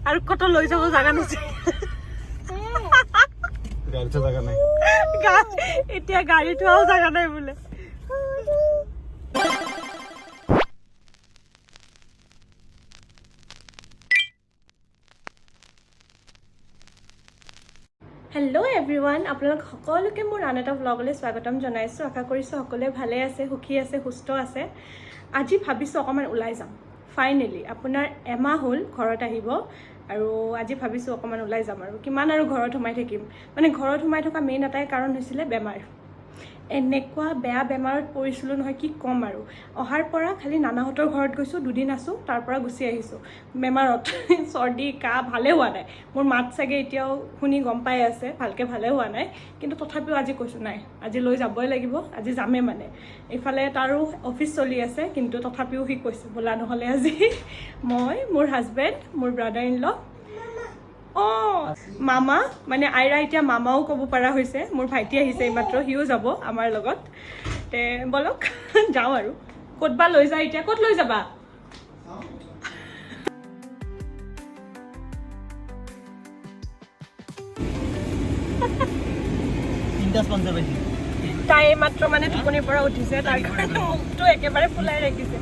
আৰু কত লৈ যাব জাগা নাছে গাড়ীতে জাগা নাই এতিয়া গাড়ী থোৱাও জাগা নাই বোলে हेलो एवरीवन আপোনালোক সকলোকে মোৰ আন এটা ব্লগলৈ স্বাগতম জনাইছো আশা কৰিছো সকলোৱে ভালে আছে সুখী আছে সুস্থ আছে আজি ভাবিছো অকমান ওলাই যাম ফাইনালি আপোনাৰ এমাহ হল ঘৰত আহিব আৰু আজি ভাবিছো অকমান ওলাই যাম আৰু কিমান আৰু ঘৰত সোমাই থাকিম মানে ঘৰত সোমাই থকা মেইন এটাই কাৰণ হৈছিল বেমাৰ এনেকুৱা বেয়া বেমাৰত পৰিছিল নহয় কি কম আৰু অহাৰ পৰা খালি নানাহতৰ ঘৰত গৈছো দুদিন আছো তাৰ পৰা গুছি আহিছো বেমাৰত সৰ্দি কাহ ভালে হোৱা নাই মোৰ মাত চাগে এতিয়াও শুনি গম পাই আছে ভালকে ভালে হোৱা নাই কিন্তু তথাপিও আজি কৈছো নাই আজি লৈ যাবই লাগিব আজি যামে মানে ইফালে তাৰো অফিস চলি আছে কিন্তু তথাপিও হি কৈছে বলা নহলে আজি মই মোৰ হাজবেন্ড মোৰ ব্ৰাদাৰ ইন ল মামা মানে আইৰা এতিয়া মামাও ক'ব পৰা হৈছে মোৰ ভাইটি আহিছে মাত্ৰ হিও যাব আমাৰ লগত তে বলক যাও আৰু কতবা লৈ যায় এতিয়া কত লৈ যাবা তাই মাত্ৰ মানে টোপনিৰ পৰা উঠিছে তাৰ কাৰণে মুখটো একেবাৰে ফুলাই ৰাখিছে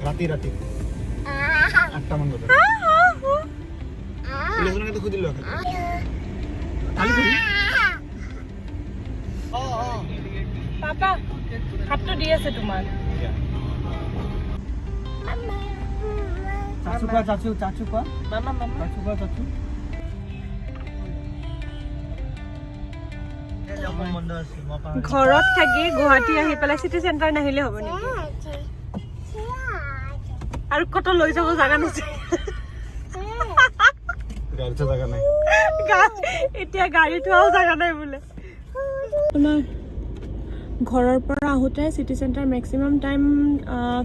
ৰাতি ৰাতি 8টা মান বজাত পুলিচে খুদিলো পাপা হাতটো দি আছে তোমাৰ চাচু কোৱা চাচু চাচু কোৱা মামা মামা চাচু কোৱা চাচু ঘৰত থাকি গুৱাহাটী আহি পেলাই চিটি চেণ্টাৰ নাহিলে হ'ব নেকি আৰু কত লৈ যাব জাগা নাছে গাড়ীতে জাগা নাই এতিয়া গাড়ী থোৱাও জাগা নাই বোলে তোমাৰ ঘৰৰ পৰা আহোতে city centre maximum time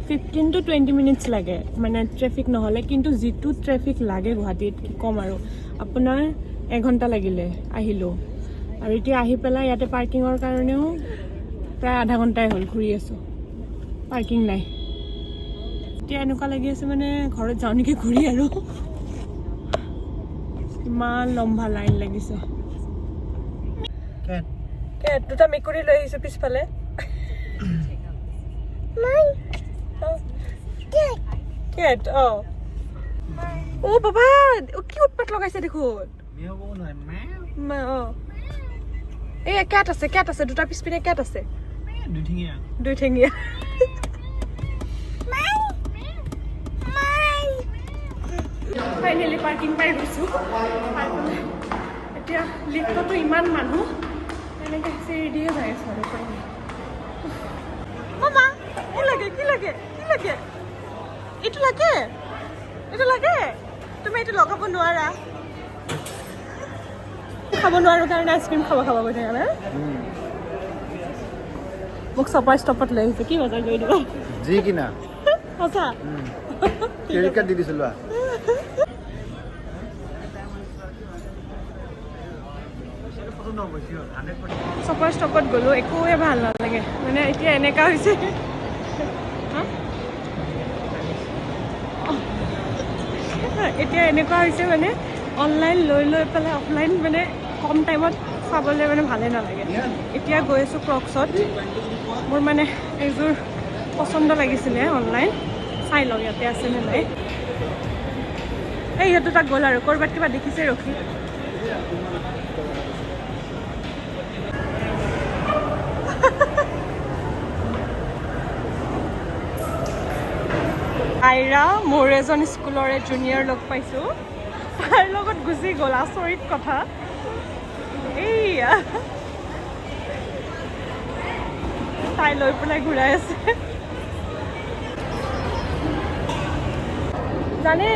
15 to 20 minutes লাগে মানে ট্ৰেফিক নহলে কিন্তু যিটো ট্ৰেফিক লাগে গুৱাহাটীত কি কম আৰু আপোনাৰ 1 ঘণ্টা লাগিলে আহিলো আৰু এতিয়া আহি পেলাই ইয়াতে পাৰ্কিঙৰ কাৰণেও প্ৰায় আধা ঘণ্টাই হ'ল ঘূৰি আছো পাৰ্কিং নাই এতিয়া এনেকুৱা লাগি আছে মানে ঘৰত যাওঁ নেকি ঘূৰি আৰু ইমান লম্বা লাইন লাগিছে কেট দুটা মেকুৰী লৈ আহিছো পিছফালে কেট অ বাবা কি উৎপাত লগাইছে দেখোন এই কেট আছে দুটা পিছপিনে কেট আছে দুই ঠেঙীয়া ফাইনেলি পাৰ্কিং পাই গৈছো এতিয়া লিফ্টতো ইমান মানুহ এনেকে চিৰি দিয়ে যাই আছো আৰু মামা কি লাগে এইটো লাগে তুমি এইটো লগাব নোৱাৰা খাব নোৱাৰো কাৰণে আইচক্ৰীম খাব গৈ থাকা না মোক চপাৰ ষ্টপত লৈ আহিছে কি বজাৰ কৰি দিব যি কিনা সঁচা ক্ৰেডিট কাৰ্ড দি দিছো লোৱা চপাৰ ষ্টপত গ'লো একোৱে ভাল নালাগে মানে এতিয়া এনেকা হৈছে এতিয়া এনেকুৱা হৈছে মানে অনলাইন লৈ পেলাই অফলাইন মানে কম টাইমত চাবলৈ মানে ভালে নালাগে এতিয়া গৈ আছোঁ ক্ৰক্সত মোৰ মানে এইযোৰ পচন্দ লাগিছিলে অনলাইন চাই লওঁ ইয়াতে আছে নে নাই এই ইহঁতো তাক গ'ল আৰু ক'ৰবাত কিবা দেখিছে ৰখি আইৰা মোৰ এজন স্কুলৰে জুনিয়ৰ লগ পাইছোঁ তাৰ লগত গুচি গ'ল আচৰিত কথা এইয়া তাই লৈ পেলাই ঘূৰাই আছে জানে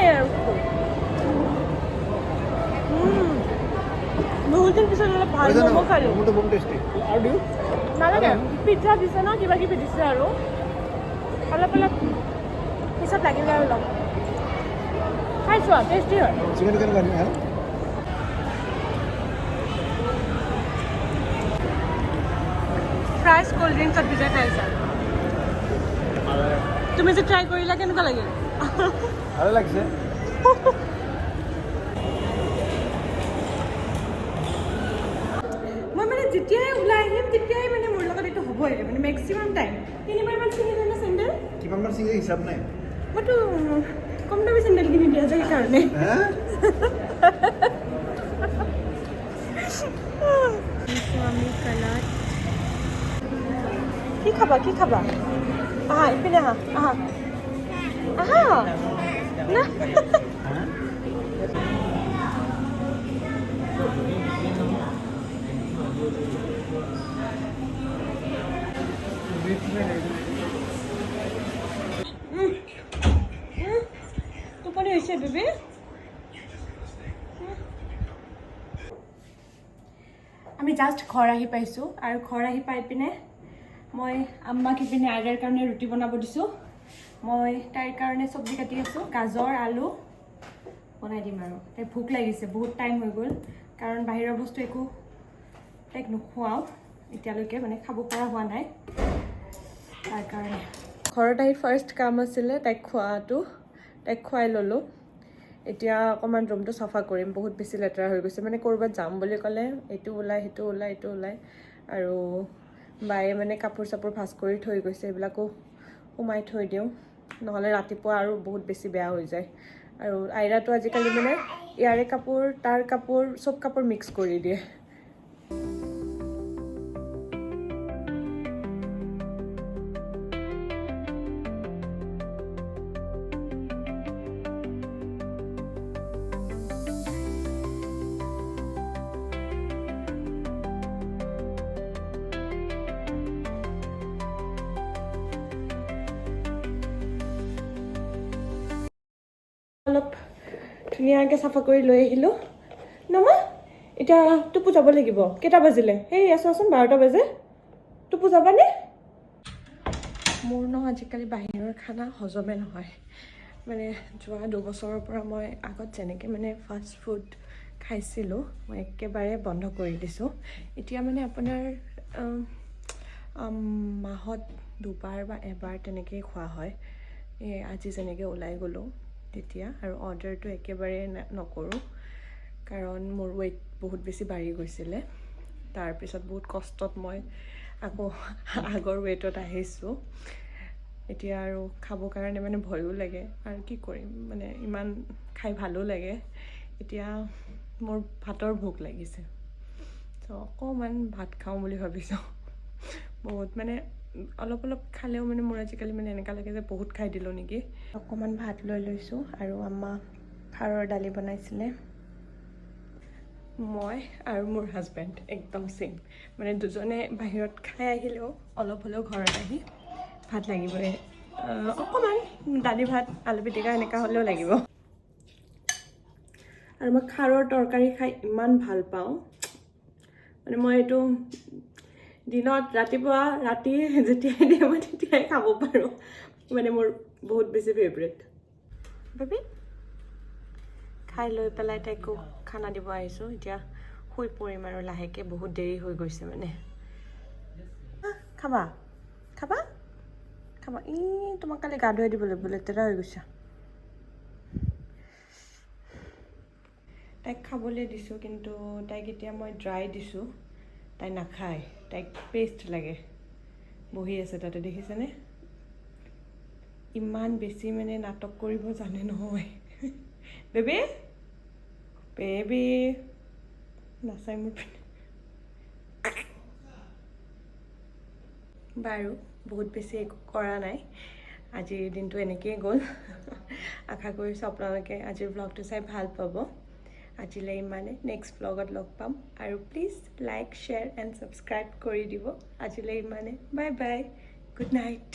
বহুত দিন পিছত অলপ ভাল ম'ম' খালোঁ নালাগে পিজ্জা দিছে ন কিবা কিবি দিছে আৰু অলপ পিছত লাগিলে আৰু ল'ম খাইছো আৰু টেষ্টি হয় ফ্ৰাইজ কোল্ড ড্ৰিংকছত ভিজাই খাইছা তুমি যে ট্ৰাই কৰিলা কেনেকুৱা লাগিল ভালো লাগছে মই মানে যেতিয়াই ওলাই আহিম তেতিয়াই মানে মোৰ লগত এইটো হ'বই মানে মেক্সিমাম টাইম 3বাৰমান ছিঙিলে না চেণ্ডেল কিমান মান সিঙ্গে হিসাব নাই মইতো কম দামী চেণ্ডেল কিনি দিয়া যায় সেইকাৰণে হ্যাঁ আমি কালাত কি খাবা আহা ইপিনে আহা না টোপনি হৈছে বেবি আমি জাষ্ট ঘৰ আহি পাইছোঁ আৰু ঘৰ আহি পাই পিনে মই আম্মাক ইপিনে আইৰাৰ কাৰণে ৰুটি বনাব দিছোঁ মই তাইৰ কাৰণে চব্জি কাটি আছোঁ গাজৰ আলু বনাই দিম আৰু তাই ভোক লাগিছে বহুত টাইম হৈ গ'ল কাৰণ বাহিৰৰ বস্তু একো তাইক নোখোৱাওঁ এতিয়ালৈকে মানে খাব পৰা হোৱা নাই তাৰ কাৰণে ঘৰত আহি ফাৰ্ষ্ট কাম আছিলে তাইক খোৱাটো তাইক খুৱাই ল'লোঁ এতিয়া অকণমান ৰুমটো চাফা কৰিম বহুত বেছি লেতেৰা হৈ গৈছে মানে ক'ৰবাত যাম বুলি ক'লে এইটো ওলাই সেইটো ওলাই আৰু বায়ে মানে কাপোৰ চাপোৰ ভাজ কৰি থৈ গৈছে এইবিলাকো সোমাই থৈ দিওঁ নহ'লে ৰাতিপুৱা আৰু বহুত বেছি বেয়া হৈ যায় আৰু আইৰাটো আজিকালি মানে ইয়াৰে কাপোৰ তাৰ কাপোৰ চব কাপোৰ মিক্স কৰি দিয়ে অলপ ধুনীয়াকৈ চাফা কৰি লৈ আহিলোঁ নমা এতিয়া টোপু যাব লাগিব কেইটা বাজিলে সেই চোৱাচোন 12টা বাজে টোপু যাবানে মোৰ ন আজিকালি বাহিৰৰ খানা হজমে নহয় মানে যোৱা 2 বছৰৰ পৰা মই আগত যেনেকৈ মানে ফাষ্ট ফুড খাইছিলোঁ মই একেবাৰে বন্ধ কৰি দিছোঁ এতিয়া মানে আপোনাৰ মাহত 2বাৰ বা এবাৰ তেনেকেই খোৱা হয় আজি যেনেকৈ ওলাই গ'লোঁ তেতিয়া আৰু অৰ্ডাৰটো একেবাৰে নকৰোঁ কাৰণ মোৰ ৱেইট বহুত বেছি বাঢ়ি গৈছিলে তাৰপিছত বহুত কষ্টত মই আকৌ আগৰ ৱেইটত আহিছোঁ এতিয়া আৰু খাবৰ কাৰণে মানে ভয়ো লাগে আৰু কি কৰিম মানে ইমান খাই ভালো লাগে এতিয়া মোৰ ভাতৰ ভোক লাগিছে তো অকণমান ভাত খাওঁ বুলি ভাবিছোঁ বহুত মানে অলপ খালেও মানে মোৰ আজিকালি মানে এনেকুৱা লাগে যে বহুত খাই দিলোঁ নেকি অকণমান ভাত লৈ লৈছোঁ আৰু আম্মা খাৰৰ দালি বনাইছিলে মই আৰু মোৰ হাজবেণ্ড একদম ছেম মানে দুজনে বাহিৰত খাই আহিলেও অলপ হ'লেও ঘৰত আহি ভাত লাগিবই অকণমান দালি ভাত আলু পিটিকা এনেকুৱা হ'লেও লাগিব আৰু মই খাৰৰ তৰকাৰী খাই ইমান ভাল পাওঁ মানে মই এইটো দিনত ৰাতিপুৱা ৰাতি যেতিয়াই দিয়ে মই তেতিয়াই খাব পাৰোঁ মানে মোৰ বহুত বেছি ফেভৰেট বেবি খাই লৈ পেলাই তাইকো খানা দিব আহিছোঁ এতিয়া শুই পৰিম আৰু লাহেকৈ বহুত দেৰি হৈ গৈছে মানে খাবা তোমাক কালি গা ধুৱাই দিব লাগিব লেতেৰা হৈ গৈছে তাইক খাবলৈ দিছোঁ কিন্তু তাইক এতিয়া মই ড্ৰাই দিছোঁ তাই নাখায় তাইক পেষ্ট লাগে বহি আছে তাতে দেখিছেনে ইমান বেছি মানে নাটক কৰিব জানে নহয় বেবি নাচাই মোৰ বাৰু বহুত বেছি একো কৰা নাই আজিৰ দিনটো এনেকৈয়ে গ'ল আশা কৰিছোঁ আপোনালোকে আজিৰ ব্লগটো চাই ভাল পাব আজিলৈ ইমানে নেক্সট ব্লগত লগ পাম আৰু please like share and subscribe কৰি দিব আজিলৈ ইমানে বাই বাই গুড নাইট